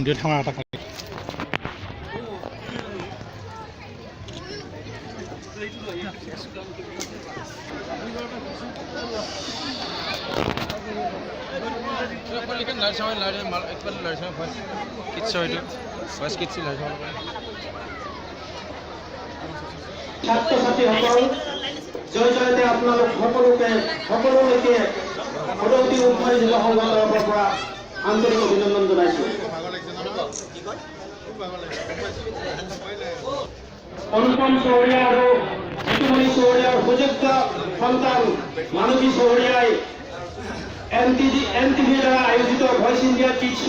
মন্দিৰত সেৱা এটা কৰে। ছাত্ৰ-ছাত্ৰীসকল জয় জয়তে আপোনালোক সকলোলৈকে সদৌতি উদ্ভাই যুৱ সংঘৰ তৰফৰ পৰা আন্তৰিক অভিনন্দন জনাইছোঁ। অনুপম চৌৰীয়া আৰু জিতুমণি চৌৰীয়াৰ সুযোগ্য সন্তান মানৱী চৌৰীয়াই NTVৰ দ্বাৰা আয়োজিত ভইচ ইণ্ডিয়া কিডছ